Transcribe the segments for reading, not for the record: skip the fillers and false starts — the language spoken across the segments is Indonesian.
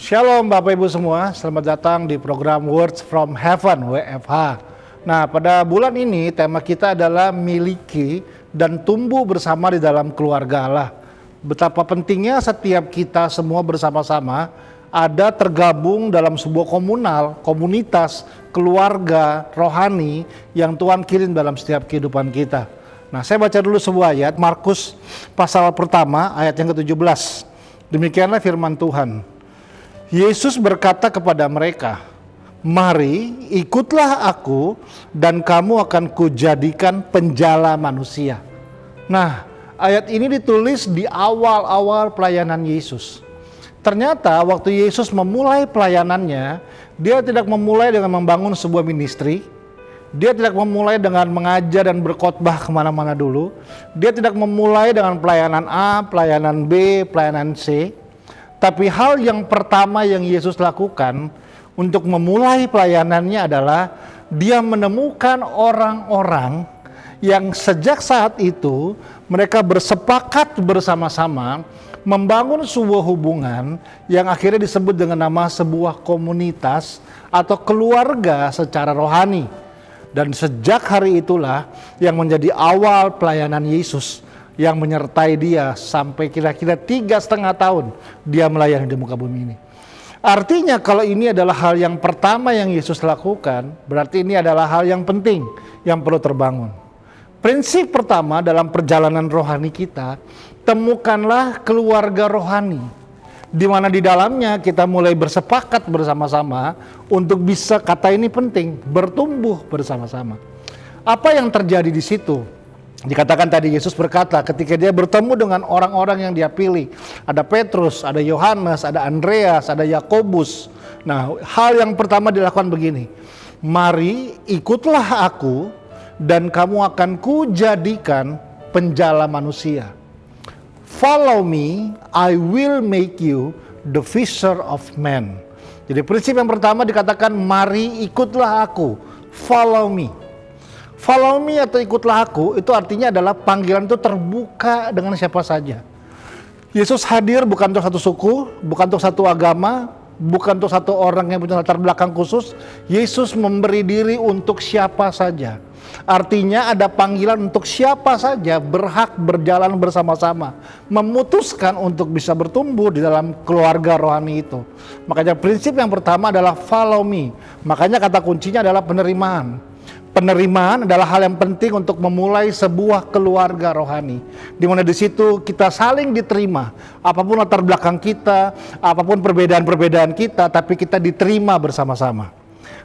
Shalom Bapak Ibu semua, selamat datang di program Words from Heaven WFH. Nah, pada bulan ini tema kita adalah miliki dan tumbuh bersama di dalam keluarga Allah. Betapa pentingnya setiap kita semua bersama-sama ada tergabung dalam sebuah komunitas, keluarga, rohani yang Tuhan kirim dalam setiap kehidupan kita. Nah, saya baca dulu sebuah ayat, Markus pasal pertama ayat yang ke-17. Demikianlah firman Tuhan. Yesus berkata kepada mereka, "Mari ikutlah aku dan kamu akan kujadikan penjala manusia." Nah, ayat ini ditulis di awal-awal pelayanan Yesus. Ternyata waktu Yesus memulai pelayanannya, dia tidak memulai dengan membangun sebuah ministry. Dia tidak memulai dengan mengajar dan berkhotbah kemana-mana dulu. Dia tidak memulai dengan pelayanan A, pelayanan B, pelayanan C. Tapi hal yang pertama yang Yesus lakukan untuk memulai pelayanannya adalah dia menemukan orang-orang yang sejak saat itu mereka bersepakat bersama-sama membangun sebuah hubungan yang akhirnya disebut dengan nama sebuah komunitas atau keluarga secara rohani. Dan sejak hari itulah yang menjadi awal pelayanan Yesus yang menyertai dia sampai kira-kira 3,5 tahun dia melayani di muka bumi ini. Artinya kalau ini adalah hal yang pertama yang Yesus lakukan, berarti ini adalah hal yang penting yang perlu terbangun. Prinsip pertama dalam perjalanan rohani kita, temukanlah keluarga rohani, di mana di dalamnya kita mulai bersepakat bersama-sama untuk bisa, kata ini penting, bertumbuh bersama-sama. Apa yang terjadi di situ? Dikatakan tadi Yesus berkata ketika dia bertemu dengan orang-orang yang dia pilih. Ada Petrus, ada Yohanes, ada Andreas, ada Yakobus. Nah, hal yang pertama dilakukan begini. Mari ikutlah aku dan kamu akan kujadikan penjala manusia. Follow me, I will make you the fisher of men. Jadi prinsip yang pertama dikatakan mari ikutlah aku, follow me. Follow me atau ikutlah aku itu artinya adalah panggilan itu terbuka dengan siapa saja. Yesus hadir bukan untuk satu suku, bukan untuk satu agama, bukan untuk satu orang yang punya latar belakang khusus. Yesus memberi diri untuk siapa saja. Artinya ada panggilan untuk siapa saja berhak berjalan bersama-sama, memutuskan untuk bisa bertumbuh di dalam keluarga rohani itu. Makanya prinsip yang pertama adalah follow me. Makanya kata kuncinya adalah penerimaan. Penerimaan adalah hal yang penting untuk memulai sebuah keluarga rohani, di mana di situ kita saling diterima, apapun latar belakang kita, apapun perbedaan-perbedaan kita, tapi kita diterima bersama-sama.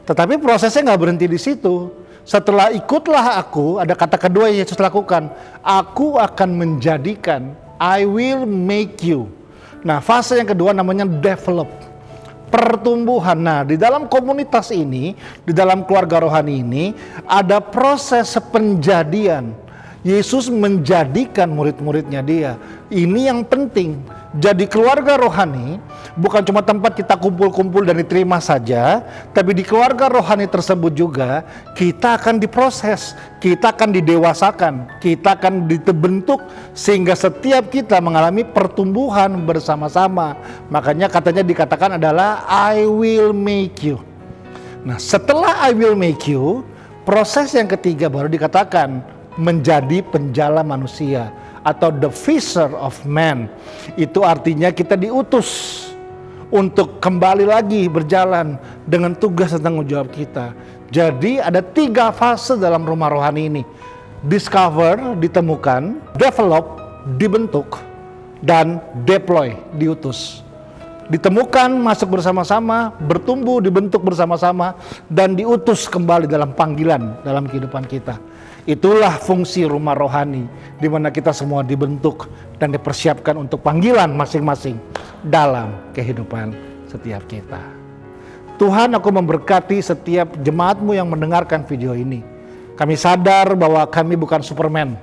Tetapi prosesnya nggak berhenti di situ. Setelah ikutlah aku, ada kata kedua yang Yesus lakukan, aku akan menjadikan, I will make you. Nah, fase yang kedua namanya develop. Pertumbuhan. Nah, di dalam komunitas ini, di dalam keluarga rohani ini, ada proses penjadian. Yesus menjadikan murid-muridnya dia. Ini yang penting. Jadi keluarga rohani bukan cuma tempat kita kumpul-kumpul dan diterima saja, tapi di keluarga rohani tersebut juga kita akan diproses, kita akan didewasakan, kita akan dibentuk sehingga setiap kita mengalami pertumbuhan bersama-sama. Makanya katanya dikatakan adalah I will make you. Nah, setelah I will make you, proses yang ketiga baru dikatakan menjadi penjala manusia atau the fisher of men. Itu artinya kita diutus untuk kembali lagi berjalan dengan tugas dan tanggung jawab kita. Jadi ada 3 fase dalam rumah rohani ini. Discover, ditemukan, develop, dibentuk, dan deploy, diutus. Ditemukan, masuk bersama-sama, bertumbuh, dibentuk bersama-sama, dan diutus kembali dalam panggilan dalam kehidupan kita. Itulah fungsi rumah rohani, di mana kita semua dibentuk dan dipersiapkan untuk panggilan masing-masing dalam kehidupan setiap kita. Tuhan, aku memberkati setiap jemaatmu yang mendengarkan video ini. Kami sadar bahwa kami bukan Superman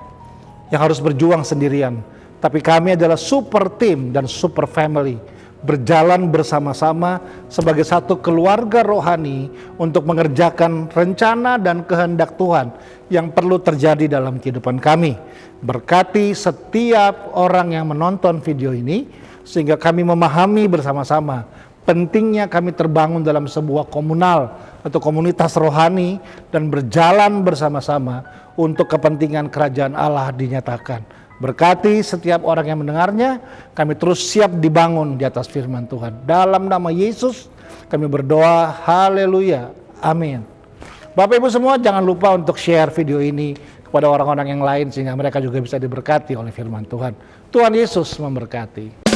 yang harus berjuang sendirian, tapi kami adalah super team dan super family, berjalan bersama-sama sebagai satu keluarga rohani untuk mengerjakan rencana dan kehendak Tuhan yang perlu terjadi dalam kehidupan kami. Berkati setiap orang yang menonton video ini sehingga kami memahami bersama-sama pentingnya kami terbangun dalam sebuah komunal atau komunitas rohani dan berjalan bersama-sama untuk kepentingan kerajaan Allah dinyatakan. Berkati setiap orang yang mendengarnya, kami terus siap dibangun di atas firman Tuhan. Dalam nama Yesus kami berdoa, haleluya, amin. Bapak Ibu semua, jangan lupa untuk share video ini kepada orang-orang yang lain sehingga mereka juga bisa diberkati oleh firman Tuhan. Tuhan Yesus memberkati.